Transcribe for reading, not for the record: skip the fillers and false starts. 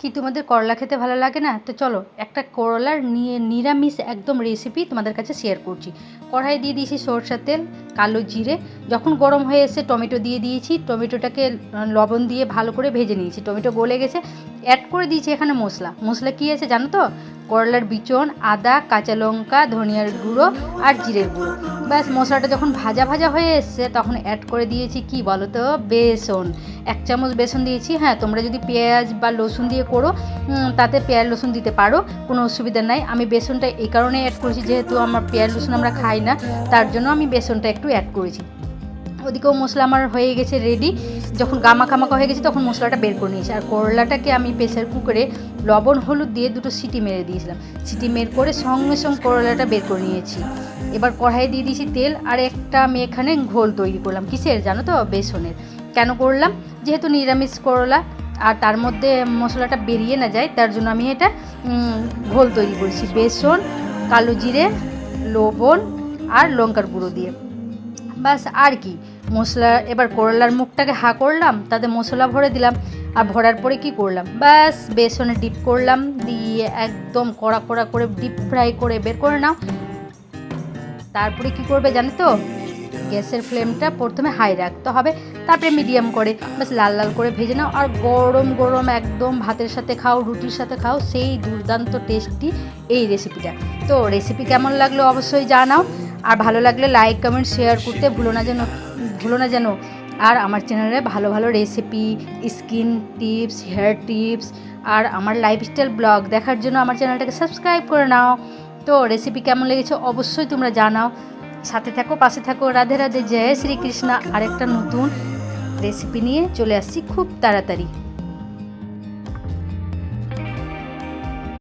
কি তোমাদের করলা খেতে ভালো লাগে না? তো চলো একটা করলার নিরামিষ একদম রেসিপি তোমাদের কাছে শেয়ার করছি। কড়াই দিয়ে দিয়েছি সরষের তেল, কালো জিরে, যখন গরম হয়ে এসে টমেটো দিয়ে দিয়েছি। টমেটোটাকে লবণ দিয়ে ভালো করে ভেজে নিয়েছি। টমেটো গলে গেছে, অ্যাড করে দিয়েছি এখানে মশলা কী আছে জানো তো? করলার বিচন, আদা, কাঁচা লঙ্কা, ধনিয়ার গুঁড়ো আর জিরের গুঁড়ো। ব্যাস মশলাটা যখন ভাজা ভাজা হয়ে এসছে তখন অ্যাড করে দিয়েছি কি বলো তো, বেসন। 1 চামচ বেসন দিয়েছি। হ্যাঁ, তোমরা যদি পেঁয়াজ বা রসুন দিয়ে করো তাতে পেঁয়াজ রসুন দিতে পারো, কোনো অসুবিধা নাই। আমি বেসনটা এই কারণে অ্যাড করেছি যেহেতু আমার পেঁয়াজ রসুন আমরা খাই না, তার জন্য আমি বেসনটা একটু অ্যাড করেছি। ওদিকেও মশলা আমার হয়ে গেছে রেডি। যখন গামাখামাকা হয়ে গেছে তখন মশলাটা বের করে নিয়েছি। আর করলাটাকে আমি প্রেসার কুকারে লবণ হলুদ দিয়ে 2টো সিটি মেরে দিয়েছিলাম। সিটি মেরে করে সঙ্গে সঙ্গে করলাটা বের করে নিয়েছি। এবার কড়াইয়ে দিয়ে দিয়েছি তেল, আর একটা আমি এখানে ঘোল তৈরি করলাম। কিসের জানো তো? বেসনের। কেন করলাম? যেহেতু নিরামিষ করলা আর তার মধ্যে মশলাটা বেরিয়ে না যায়, তার জন্য আমি এটা ঘোল তৈরি করেছি বেসন, কালো জিরে, লবণ আর লঙ্কার গুঁড়ো দিয়ে। বাস, আর কি মশলা। এবার করলার মুখটাকে করলাম, তাতে মশলা ভরে দিলাম। আর ভরার পরে কি করলাম, ব্যাস বেসনে ডিপ করলাম, দিয়ে একদম কড়া কড়া করে ডিপ ফ্রাই করে বের করে নাও। তারপরে কি করবে জানো তো? গ্যাসের ফ্লেমটা প্রথমে হাই রাখতে হবে, তারপরে মিডিয়াম করে বাস লাল লাল করে ভেজে নাও। আর গরম গরম একদম ভাতের সাথে খাও, রুটির সাথে খাও, সেই দুর্দান্ত টেস্টি এই রেসিপিটা। তো রেসিপি কেমন লাগলো অবশ্যই জানাও, আর ভালো লাগলে লাইক কমেন্ট শেয়ার করতে ভুলো না যেন। আর আমার চ্যানেলে ভালো ভালো recipe, skin tips, hair tips আর আমার লাইফস্টাইল ব্লগ দেখার জন্য আমার চ্যানেলটাকে সাবস্ক্রাইব করে নাও। তো রেসিপি কেমন লেগেছে অবশ্যই তোমরা জানাও। সাথে থাকো, পাশে থাকো। রাধে রাধে, জয় শ্রীকৃষ্ণ। আরেকটা নতুন রেসিপি নিয়ে চলে আসছি খুব তাড়াতাড়ি।